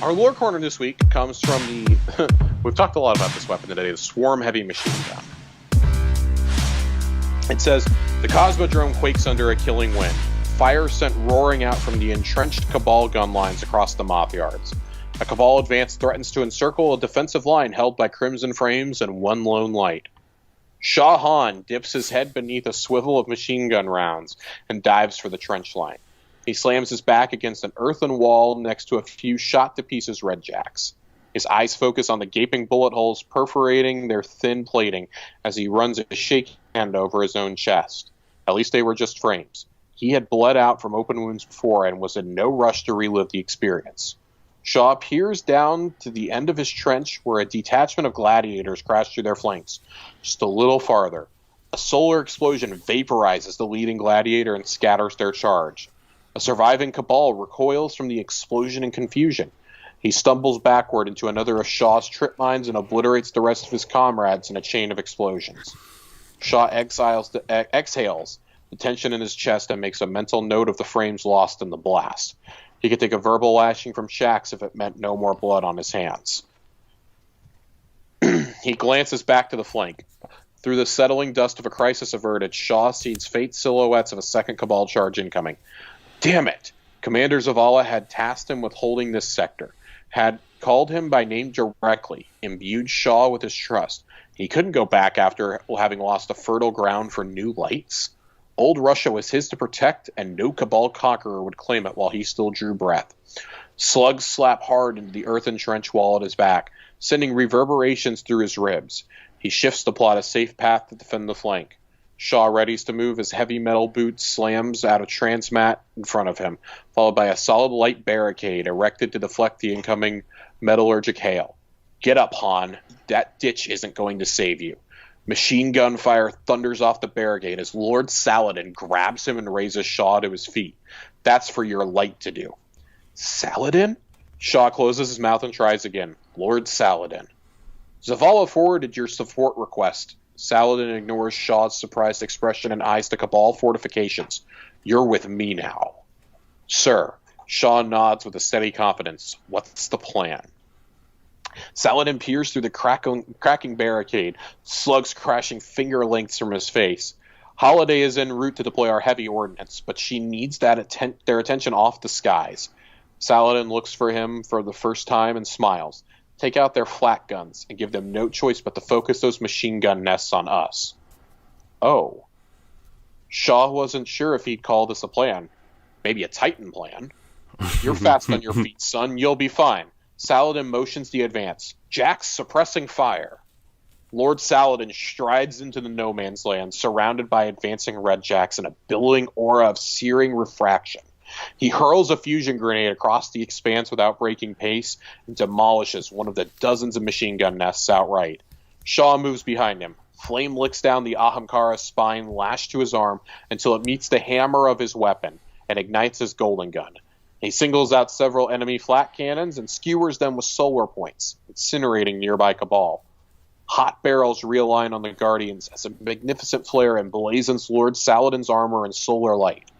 Our lore corner this week comes from the... We've talked a lot about this weapon today, the Swarm Heavy Machine Gun. It says, the Cosmodrome quakes under a killing wind. Fire sent roaring out from the entrenched Cabal gun lines across the moth yards. A Cabal advance threatens to encircle a defensive line held by crimson frames and one lone light. Shah Han dips his head beneath a swivel of machine gun rounds and dives for the trench line. He slams his back against an earthen wall next to a few shot-to-pieces redjacks. His eyes focus on the gaping bullet holes perforating their thin plating as he runs a shaky hand over his own chest. At least they were just frames. He had bled out from open wounds before and was in no rush to relive the experience. Shaw peers down to the end of his trench where a detachment of gladiators crashed through their flanks. Just a little farther. A solar explosion vaporizes the leading gladiator and scatters their charge. A surviving Cabal recoils from the explosion in confusion. He stumbles backward into another of Shaw's trip mines and obliterates the rest of his comrades in a chain of explosions. Shaw exhales the tension in his chest and makes a mental note of the frames lost in the blast. He could take a verbal lashing from Shax if it meant no more blood on his hands. He glances back to the flank. Through the settling dust of a crisis averted, Shaw sees faint silhouettes of a second Cabal charge incoming. Damn it! Commander Zavala had tasked him with holding this sector, had called him by name directly, imbued Shaw with his trust. He couldn't go back after having lost the fertile ground for new lights. Old Russia was his to protect, and no Cabal conqueror would claim it while he still drew breath. Slugs slap hard into the earthen trench wall at his back, sending reverberations through his ribs. He shifts to plot a safe path to defend the flank. Shaw readies to move as heavy metal boot slams out a transmat in front of him, followed by a solid light barricade erected to deflect the incoming metallurgic hail. Get up, Han. That ditch isn't going to save you. Machine gun fire thunders off the barricade as Lord Saladin grabs him and raises Shaw to his feet. That's for your light to do. Saladin? Shaw closes his mouth and tries again. Lord Saladin. Zavala forwarded your support request. Saladin ignores Shaw's surprised expression and eyes to Cabal fortifications. You're with me now. Sir. Shaw nods with a steady confidence. What's the plan? Saladin peers through the cracking barricade, slugs crashing finger lengths from his face. Holiday is en route to deploy our heavy ordnance, but she needs their attention off the skies. Saladin looks for him for the first time and smiles. Take out their flat guns and give them no choice but to focus those machine gun nests on us. Oh. Shaw wasn't sure if he'd call this a plan. Maybe a Titan plan. You're fast on your feet, son. You'll be fine. Saladin motions the advance. Jack's suppressing fire. Lord Saladin strides into the no man's land, surrounded by advancing redjacks and a billowing aura of searing refraction. He hurls a fusion grenade across the expanse without breaking pace and demolishes one of the dozens of machine gun nests outright. Shaw moves behind him. Flame licks down the Ahamkara's spine lashed to his arm until it meets the hammer of his weapon and ignites his golden gun. He singles out several enemy flat cannons and skewers them with solar points, incinerating nearby Cabal. Hot barrels realign on the Guardians as a magnificent flare emblazons Lord Saladin's armor in solar light.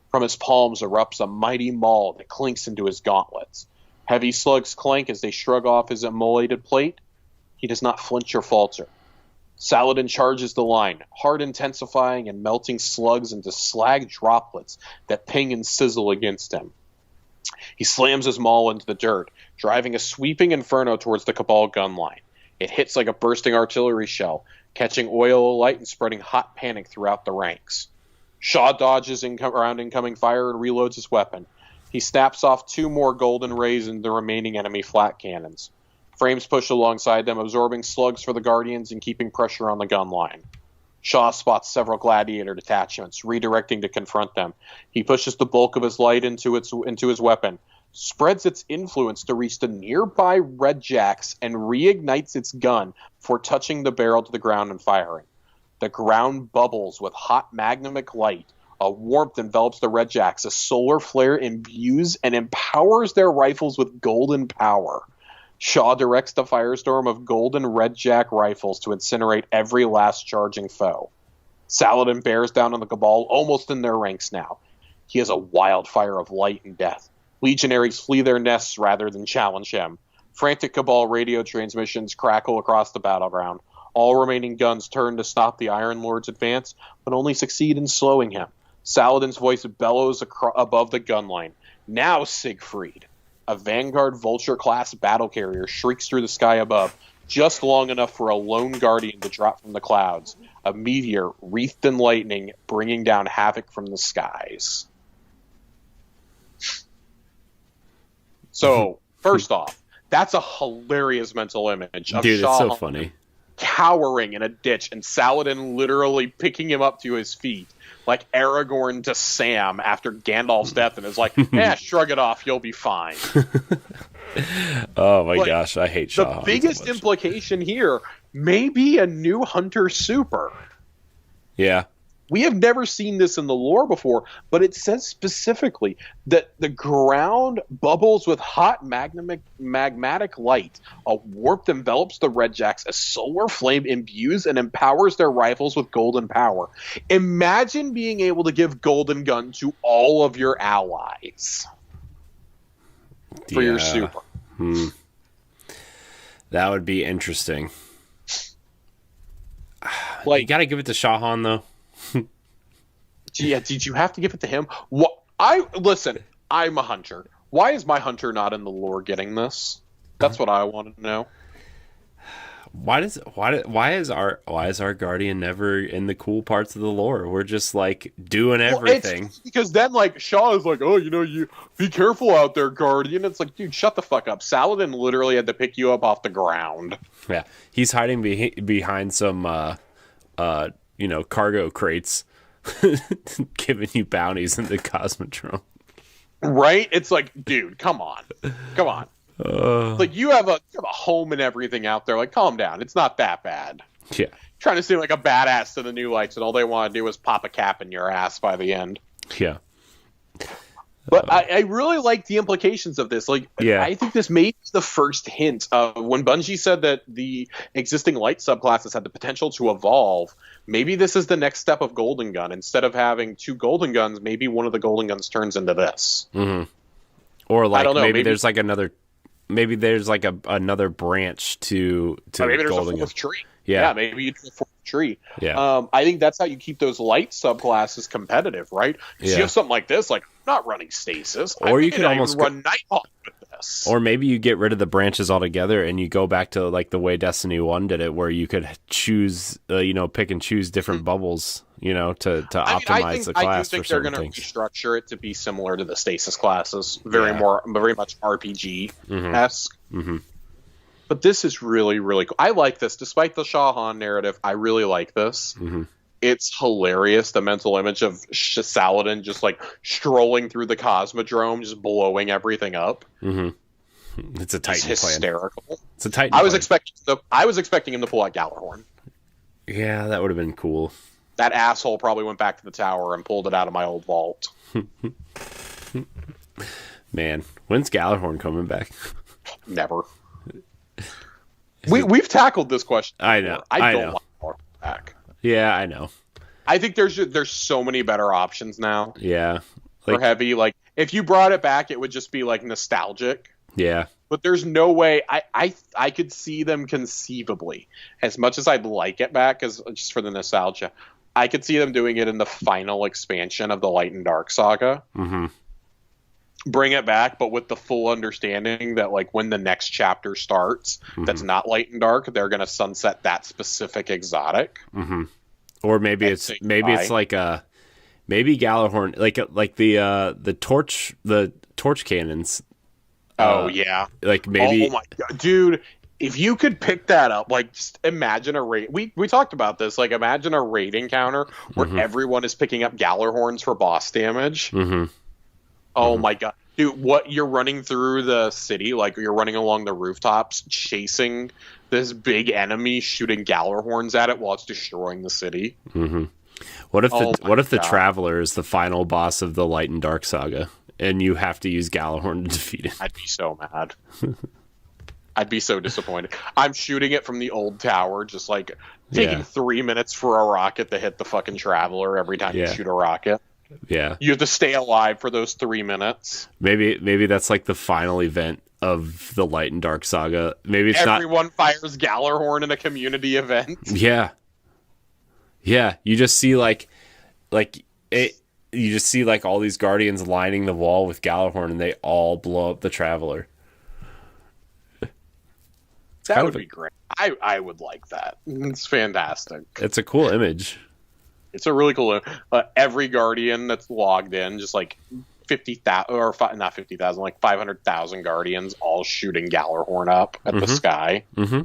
From his palms erupts a mighty maul that clinks into his gauntlets. Heavy slugs clank as they shrug off his immolated plate. He does not flinch or falter. Saladin charges the line, hard intensifying and melting slugs into slag droplets that ping and sizzle against him. He slams his maul into the dirt, driving a sweeping inferno towards the Cabal gun line. It hits like a bursting artillery shell, catching oil alight and spreading hot panic throughout the ranks. Shaw dodges around incoming fire and reloads his weapon. He snaps off two more golden rays into the remaining enemy flat cannons. Frames push alongside them, absorbing slugs for the Guardians and keeping pressure on the gun line. Shaw spots several gladiator detachments, redirecting to confront them. He pushes the bulk of his light into his weapon, spreads its influence to reach the nearby redjacks, and reignites its gun before touching the barrel to the ground and firing. The ground bubbles with hot magmatic light. A warmth envelops the redjacks. A solar flare imbues and empowers their rifles with golden power. Shaw directs the firestorm of golden redjack rifles to incinerate every last charging foe. Saladin bears down on the Cabal almost in their ranks now. He has a wildfire of light and death. Legionaries flee their nests rather than challenge him. Frantic Cabal radio transmissions crackle across the battleground. All remaining guns turn to stop the Iron Lord's advance, but only succeed in slowing him. Saladin's voice bellows above the gun line. Now, Siegfried! A Vanguard Vulture-class battle carrier shrieks through the sky above, just long enough for a lone Guardian to drop from the clouds. A meteor wreathed in lightning, bringing down havoc from the skies. So, first off, that's a hilarious mental image of Dude, Shah it's so funny. cowering in a ditch and Saladin literally picking him up to his feet, like Aragorn to Sam after Gandalf's death, and is like, shrug it off, you'll be fine. Oh my gosh, I hate Shah. The biggest implication here may be a new Hunter Super. Yeah. We have never seen this in the lore before, but it says specifically that the ground bubbles with hot magmatic light. A warmth envelops the Redjacks. A solar flame imbues and empowers their rifles with golden power. Imagine being able to give Golden Gun to all of your allies for your super. That would be interesting. Like, you gotta give it to Shahan, though. Yeah, did you have to give it to him? Listen, I'm a hunter. Why is my hunter not in the lore getting this? That's what I want to know. Why is our Guardian never in the cool parts of the lore? We're just like doing everything. It's because then like Shaw is like, you be careful out there, Guardian. It's like, dude, shut the fuck up. Saladin literally had to pick you up off the ground. Yeah, he's hiding behind some cargo crates. Giving you bounties in the Cosmodrome. Right? It's like, dude, come on. Like, you have a home and everything out there. Like, calm down. It's not that bad. Yeah. Trying to seem like a badass to the New Lights, and all they want to do is pop a cap in your ass by the end. Yeah. But I really like the implications of this. Like, yeah. I think this may be the first hint of when Bungie said that the existing light subclasses had the potential to evolve. Maybe this is the next step of Golden Gun. Instead of having two Golden Guns, maybe one of the Golden Guns turns into this. Mm-hmm. Or like, I don't know, maybe there's like another branch to maybe there's Golden a fourth Gun. tree. Yeah, maybe you do a fourth tree. Yeah. I think that's how you keep those light subclasses competitive, right? Because you have something like this, like, I'm not running stasis. Or you could almost run Nighthawk with this. Or maybe you get rid of the branches altogether and you go back to like the way Destiny 1 did it, where you could choose, pick and choose different bubbles, to optimize the class for certain things. I think they're going to restructure it to be similar to the stasis classes, very much RPG-esque. Mm-hmm. But this is really, really cool. I like this. Despite the Shahan narrative, I really like this. Mm-hmm. It's hilarious, the mental image of Saladin just like strolling through the Cosmodrome, just blowing everything up. Mm-hmm. It's a Titan plan. Hysterical. It's a Titan I was plan. expecting him to pull out Galahorn. Yeah, that would have been cool. That asshole probably went back to the tower and pulled it out of my old vault. Man, when's Galahorn coming back? Never. We've tackled this question before. I know. I don't want Galahorn back. Yeah, I know. I think there's so many better options now. Yeah. For Heavy. Like, if you brought it back, it would just be like nostalgic. Yeah. But there's no way I could see them conceivably, as much as I'd like it back, as just for the nostalgia, I could see them doing it in the final expansion of the Light and Dark saga. Mm-hmm. Bring it back, but with the full understanding that, like, when the next chapter starts, that's not Light and Dark, they're going to sunset that specific exotic. Mm-hmm. Or maybe it's like maybe Galahorn, like the torch cannons. Oh yeah, like maybe. Oh my god, dude! If you could pick that up, like, just imagine a raid. We talked about this. Like, imagine a raid encounter where everyone is picking up Galahorns for boss damage. Mm-hmm. Oh my god, dude! What, you're running through the city, like you're running along the rooftops, chasing this big enemy, shooting Galahorns at it while it's destroying the city. Mm-hmm. What if the Traveler is the final boss of the Light and Dark saga, and you have to use Galahorn to defeat it? I'd be so mad. I'd be so disappointed. I'm shooting it from the old tower, just like taking 3 minutes for a rocket to hit the fucking Traveler every time you shoot a rocket. Yeah. You have to stay alive for those 3 minutes. Maybe that's like the final event of the Light and Dark saga. Maybe it's Everyone fires Gallarhorn in a community event. Yeah. Yeah. You just see like it. You just see like all these guardians lining the wall with Gallarhorn, and they all blow up the Traveler. That would be great. I would like that. It's fantastic. It's a cool image. It's a really cool. Every Guardian that's logged in, just like 50,000 or not 50,000, like 500,000 Guardians, all shooting Gallarhorn up at the sky. Mm-hmm.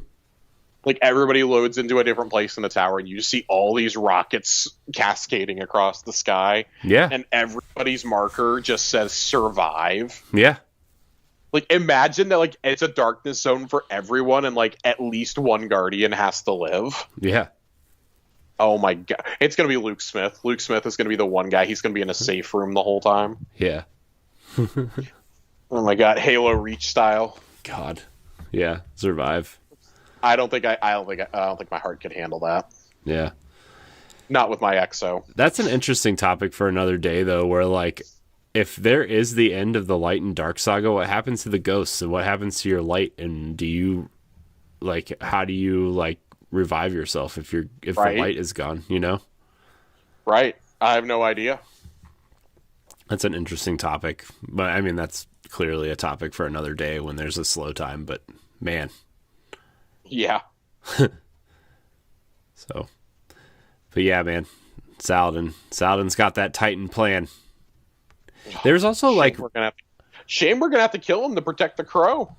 Like everybody loads into a different place in the tower, and you see all these rockets cascading across the sky. Yeah, and everybody's marker just says "survive." Yeah. Like, imagine that, like, it's a darkness zone for everyone, and, like, at least one Guardian has to live. Yeah. Oh, my God. It's going to be Luke Smith. Luke Smith is going to be the one guy. He's going to be in a safe room the whole time. Yeah. Oh, my God. Halo Reach style. God. Yeah. Survive. I don't think my heart could handle that. Yeah. Not with my Exo. That's an interesting topic for another day, though, where, like, if there is the end of the Light and Dark saga, what happens to the ghosts and what happens to your light? And do you, like, how do you, like, revive yourself if the light is gone, you know? Right. I have no idea. That's an interesting topic. But, I mean, that's clearly a topic for another day when there's a slow time. But, man. Yeah. So. But, yeah, man. Saladin's got that Titan plan. There's also shame we're gonna have to kill him to protect the crow.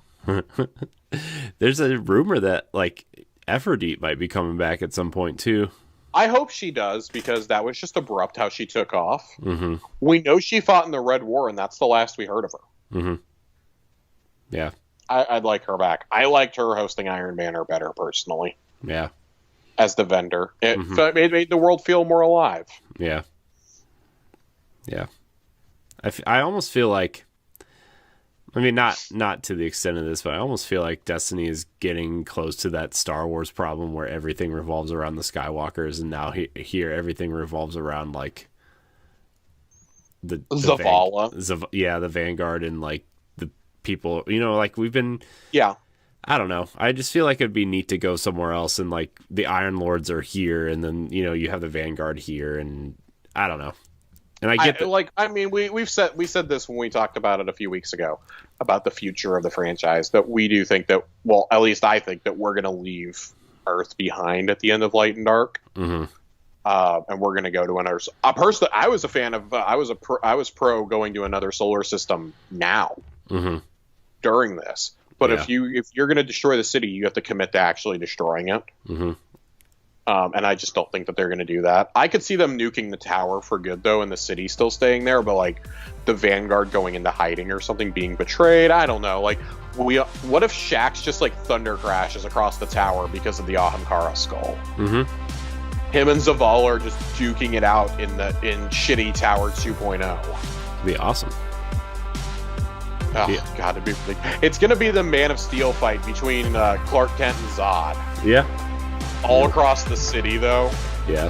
There's a rumor that like Aphrodite might be coming back at some point too. I hope she does, because that was just abrupt how she took off. Mm-hmm. We know she fought in the Red War, and that's the last we heard of her. Mm-hmm. Yeah, I'd like her back. I liked her hosting Iron Banner better personally. Yeah, as the vendor, it made the world feel more alive. Yeah, yeah. I almost feel like, I mean, not to the extent of this, but I almost feel like Destiny is getting close to that Star Wars problem where everything revolves around the Skywalkers, and now here everything revolves around like the Zavala. The Vanguard, and like the people, you know, like we've been. Yeah. I don't know. I just feel like it'd be neat to go somewhere else, and like the Iron Lords are here, and then you know you have the Vanguard here, and I don't know. And I get we said this when we talked about it a few weeks ago about the future of the franchise, that we do think that, well, at least I think that we're going to leave Earth behind at the end of Light and Dark, and we're going to go to another. Personally, I was a fan of. I was pro going to another solar system now during this. But if you're going to destroy the city, you have to commit to actually destroying it. And I just don't think that they're going to do that. I could see them nuking the tower for good, though, and the city still staying there. But, like, the Vanguard going into hiding or something, being betrayed, I don't know. Like, what if Shaxx just, like, thunder crashes across the tower because of the Ahamkara skull? Him and Zavala are just duking it out in shitty Tower 2.0. Be awesome. Oh, yeah. God, it's going to be the Man of Steel fight between Clark Kent and Zod. Yeah. All across the city, though. Yeah.